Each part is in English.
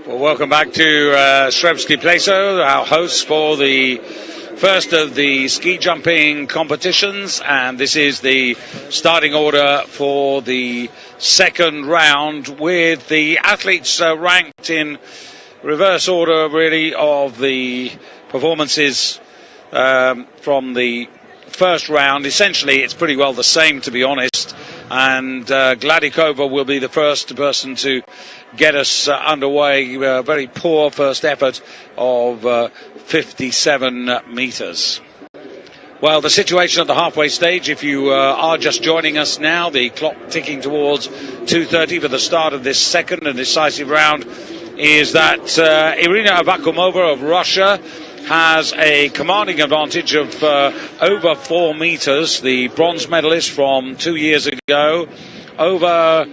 Well, welcome back to Srebski Pleso, our host for the first of the ski jumping competitions, and this is the starting order for the second round, with the athletes ranked in reverse order really of the performances from the first round. Essentially it's pretty well the same, to be honest, and Gladikova will be the first person to get us underway. Very poor first effort of 57 meters. Well, the situation at the halfway stage, if you are just joining us now, the clock ticking towards 2:30 for the start of this second and decisive round, is that Irina Avakumova of Russia has a commanding advantage of over 4 meters, the bronze medalist from 2 years ago, over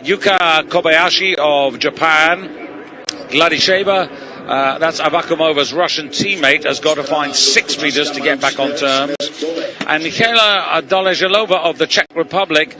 Yuka Kobayashi of Japan. Gladisheva, that's Avakumova's Russian teammate, has got to find 6 meters to get back on terms. And Michaela Doleželová of the Czech Republic,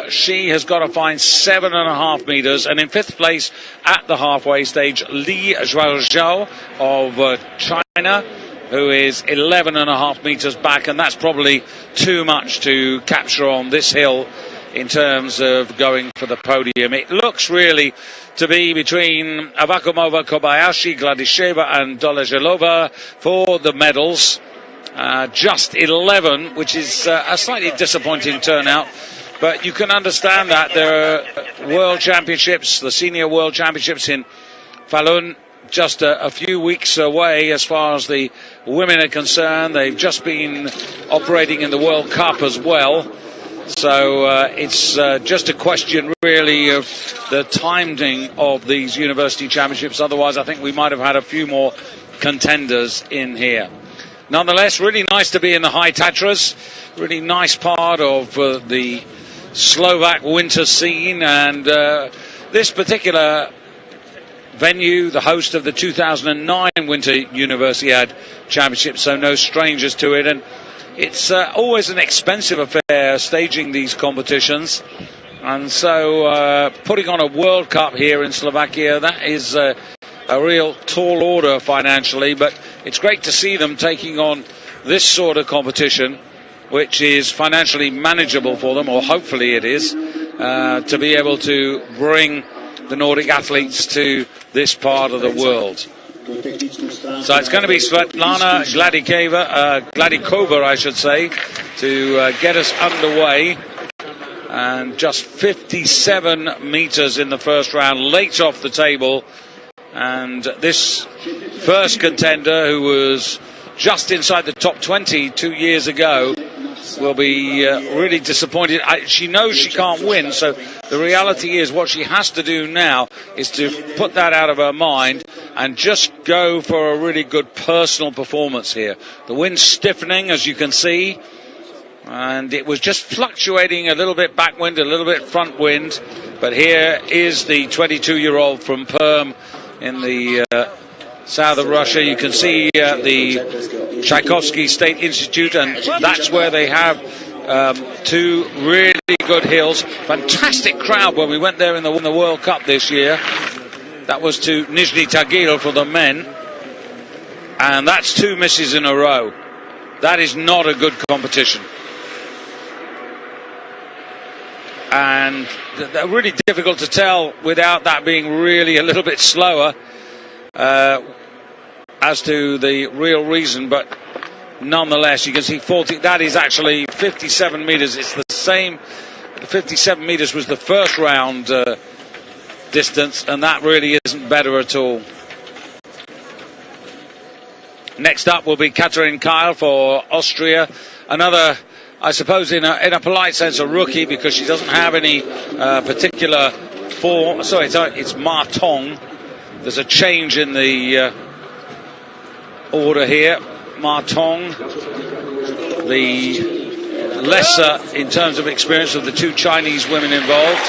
she has got to find 7.5 meters. And in 5th place at the halfway stage, Li Zhuozhou of China, who is 11.5 meters back. And that's probably too much to capture on this hill in terms of going for the podium. It looks really to be between Avakumova, Kobayashi, Gladisheva and Doleželová for the medals. Just 11, which is a slightly disappointing turnout, but you can understand that. There are World Championships, the Senior World Championships in Falun, just a few weeks away as far as the women are concerned. They've just been operating in the World Cup as well. So it's just a question really of the timing of these university championships. Otherwise, I think we might have had a few more contenders in here. Nonetheless, really nice to be in the High Tatras. Really nice part of the Slovak winter scene. And this particular venue, the host of the 2009 Winter Universiades Championship, so no strangers to it. And it's always an expensive affair staging these competitions, and so putting on a World Cup here in Slovakia, that is a real tall order financially, but it's great to see them taking on this sort of competition, which is financially manageable for them, or hopefully it is, to be able to bring the Nordic athletes to this part of the world. So it's going to be Svetlana Gladikova, I should say, to get us underway. And just 57 meters in the first round, late off the table. And this first contender, who was just inside the top 20 2 years ago, will be really disappointed. She knows she can't win, so the reality is what she has to do now is to put that out of her mind and just go for a really good personal performance here. The wind's stiffening, as you can see, and it was just fluctuating a little bit backwind, a little bit front wind. But here is the 22-year-old from Perm in the south of Russia. You can see the Tchaikovsky State Institute, and that's where they have 2 really good hills. Fantastic crowd when we went there in the World Cup this year. That was to Nizhny Tagil for the men, and that's 2 misses in a row. That is not a good competition, and they're really difficult to tell without that being really a little bit slower as to the real reason. But nonetheless, you can see 40, that is actually 57 meters. It's the same. 57 meters was the first round distance, and that really isn't better at all. Next up will be Katrin Keil for Austria. Another, I suppose, in a polite sense, a rookie, because she doesn't have any particular form. Sorry, it's Ma Tong. There's a change in the order here. Ma Tong, the lesser in terms of experience of the 2 Chinese women involved.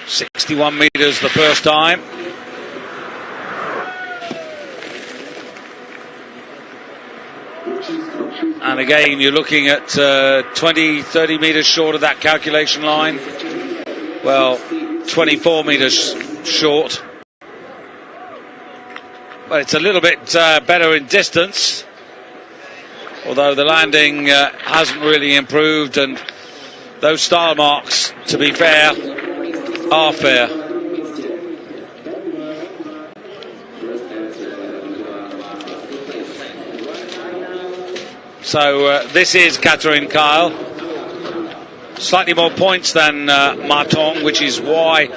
61 meters the first time. And again, you're looking at 20, 30 meters short of that calculation line. well, 24 meters short. But it's a little bit better in distance, although the landing hasn't really improved, and those style marks, to be fair, are fair. So this is Catherine Kyle. Slightly more points than Martong, which is why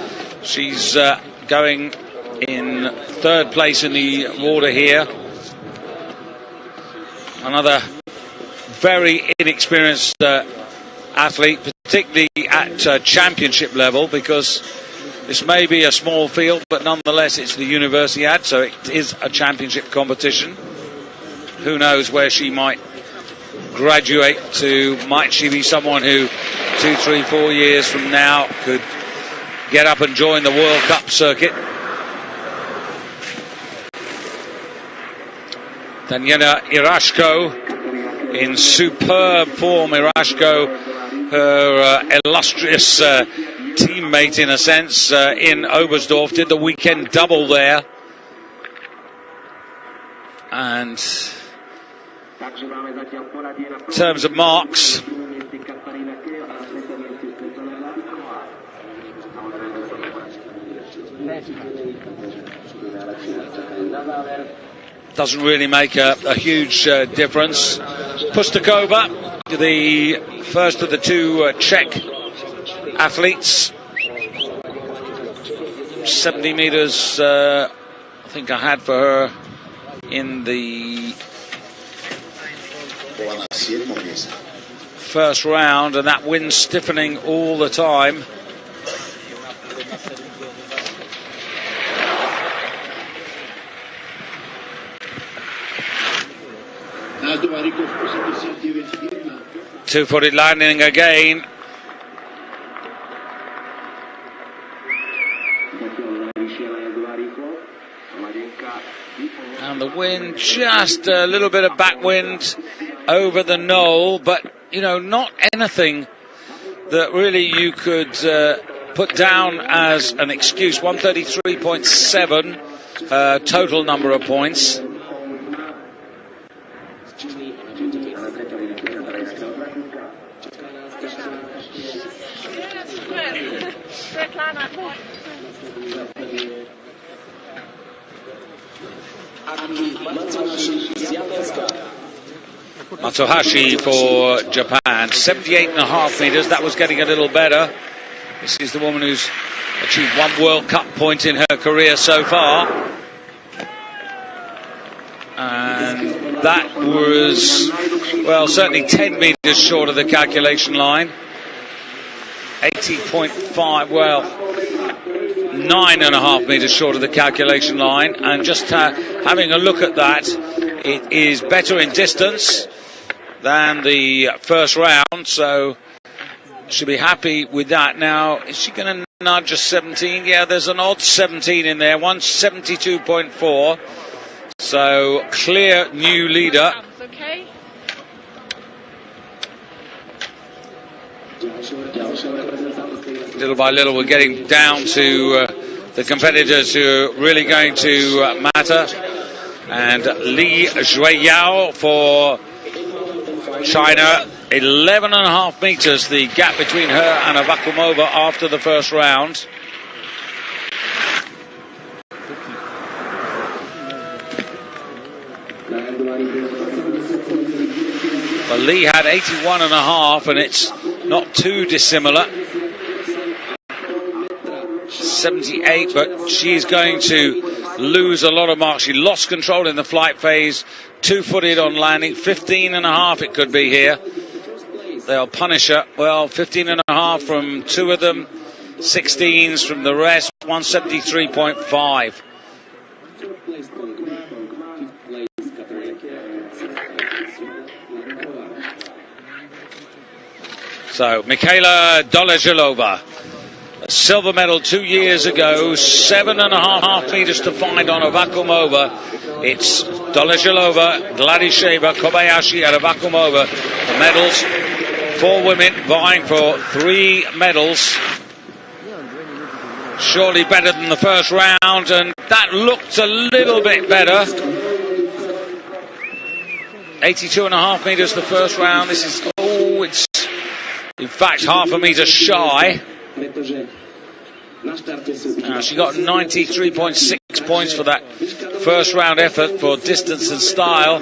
she's going in third place in the order here. Another very inexperienced athlete, particularly at championship level, because this may be a small field, but nonetheless it's the Universiades, so it is a championship competition. Who knows where she might graduate to? Might she be someone who 2, 3, 4 years from now could get up and join the World Cup circuit? Daniela Irashko in superb form. Irashko, her illustrious teammate in a sense in Oberstdorf, did the weekend double there. And in terms of marks, doesn't really make a huge difference. Pustakova, the first of the two Czech athletes, 70 meters I think I had for her in the first round, and that wind stiffening all the time. Two-footed landing again. And the wind, just a little bit of backwind over the knoll, but you know, not anything that really you could put down as an excuse. 133.7 total number of points. Matsuhashi for Japan, 78.5 meters. That was getting a little better. This is the woman who's achieved one World Cup point in her career so far. And that was, well, certainly 10 meters short of the calculation line. 80.5, well, 9.5 meters short of the calculation line. And just having a look at that, it is better in distance than the first round, so should be happy with that. Now, is she going to nudge a 17? Yeah, there's an odd 17 in there, 172.4. So clear new leader. Okay. Little by little, we're getting down to the competitors who are really going to matter. And Li Jueyao for China, 11.5 meters, the gap between her and Avakumova after the first round. Well, Lee had 81.5, and it's not too dissimilar. 78, but she's going to lose a lot of marks. She lost control in the flight phase, two-footed on landing, 15.5 it could be here. They'll punish her. Well, 15.5 from two of them, 16s from the rest, 173.5. So, Mikhaila Dolezhilova, a silver medal 2 years ago, 7.5 meters to find on Avakumova. It's Dolezhilova, Gladisheva, Kobayashi, and Avakumova. The medals, 4 women vying for 3 medals. surely better than the first round, and that looked a little bit better. 82.5 meters the first round. This is, it's in fact half a meter shy. She got 93.6 points for that first round effort for distance and style.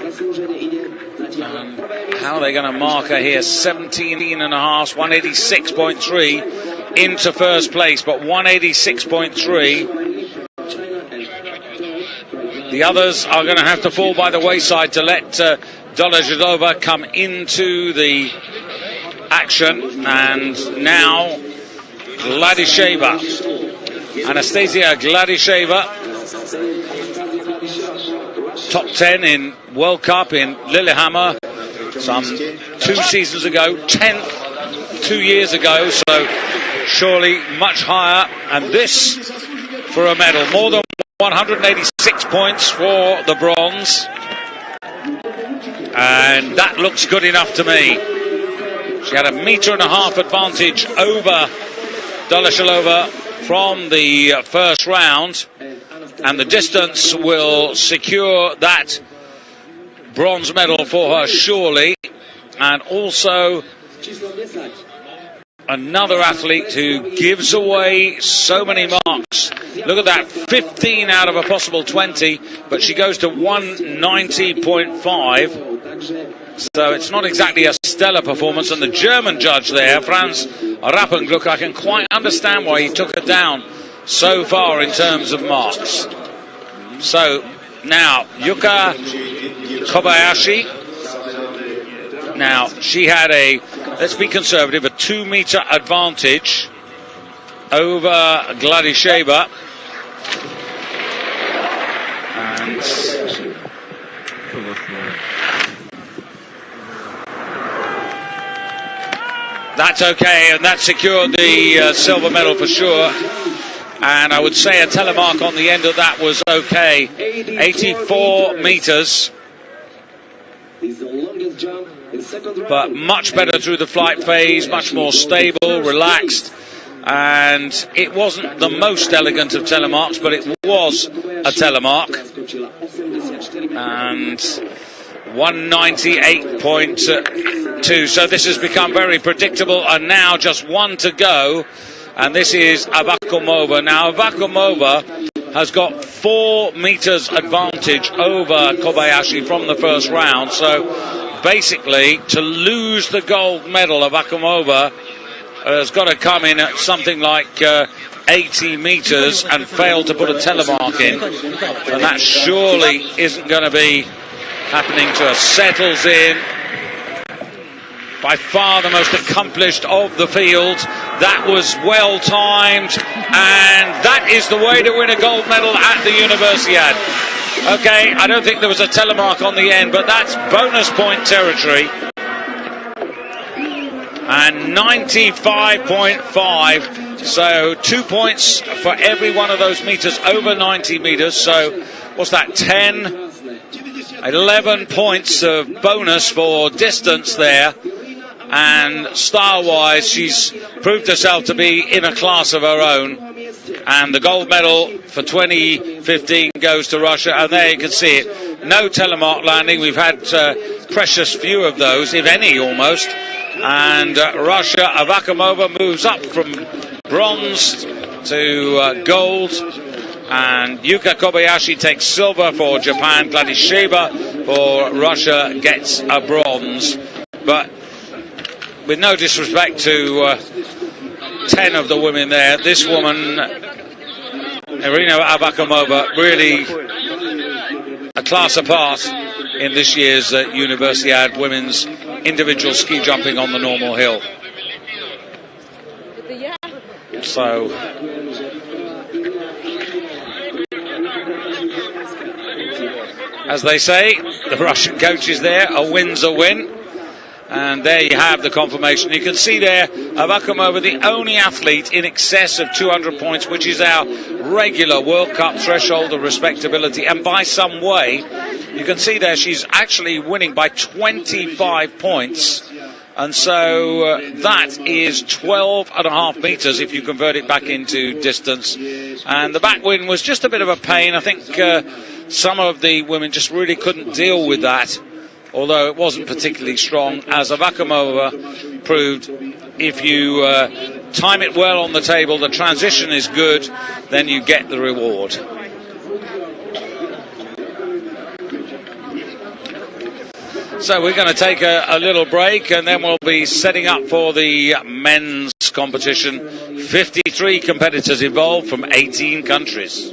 How are they going to mark her here? 17.5, 186.3 into first place, but 186.3. The others are going to have to fall by the wayside to let Dolezhidova come into the action. And now Gladisheva, Anastasia Gladisheva, top 10 in World Cup in Lillehammer some 2 seasons ago, 10th 2 years ago, so surely much higher. And this for a medal, more than 186 points for the bronze, and that looks good enough to me. She had 1.5 meter advantage over Dolezhidova from the first round, and the distance will secure that bronze medal for her surely. And also another athlete who gives away so many marks. Look at that, 15 out of a possible 20, but she goes to 190.5. So it's not exactly a stellar performance. And the German judge there, Franz Rappengluck, I can quite understand why he took her down so far in terms of marks. So now Yuka Kobayashi. Now she had a, let's be conservative, a 2 meter advantage over Gladisheva. And that's okay, and that secured the silver medal for sure. And I would say a telemark on the end of that was okay. 84 meters. But much better through the flight phase, much more stable, relaxed. And it wasn't the most elegant of telemarks, but it was a telemark. And 198.2. So this has become very predictable, and now just one to go. And this is Avakumova. Now Avakumova has got 4 meters advantage over Kobayashi from the first round. So basically, to lose the gold medal, Avakumova has got to come in at something like 80 meters and fail to put a telemark in. And that surely isn't going to be happening to her. Settles in. By far the most accomplished of the field. That was well timed, and that is the way to win a gold medal at the Universiades. Okay, I don't think there was a telemark on the end, but that's bonus point territory. And 95.5, so 2 points for every one of those meters over 90 meters. So what's that, 10, 11 points of bonus for distance there. And style-wise, she's proved herself to be in a class of her own. And the gold medal for 2015 goes to Russia. And there you can see it. No telemark landing. We've had precious few of those, if any, almost. And Russia, Avakumova moves up from bronze to gold. And Yuka Kobayashi takes silver for Japan. Gladisheva for Russia gets a bronze. But with no disrespect to 10 of the women there, this woman, Irina Avakumova, really a class apart in this year's Universiade women's individual ski jumping on the normal hill. So as they say, the Russian coach is there, a win's a win. And there you have the confirmation. You can see there, Avakumova, the only athlete in excess of 200 points, which is our regular World Cup threshold of respectability. And by some way, you can see there she's actually winning by 25 points And so that is 12.5 meters if you convert it back into distance. And the backwind was just a bit of a pain. I think some of the women just really couldn't deal with that, although it wasn't particularly strong, as Avakamova proved. If you time it well on the table, the transition is good, then you get the reward. So we're going to take a little break, and then we'll be setting up for the men's competition. 53 competitors involved from 18 countries.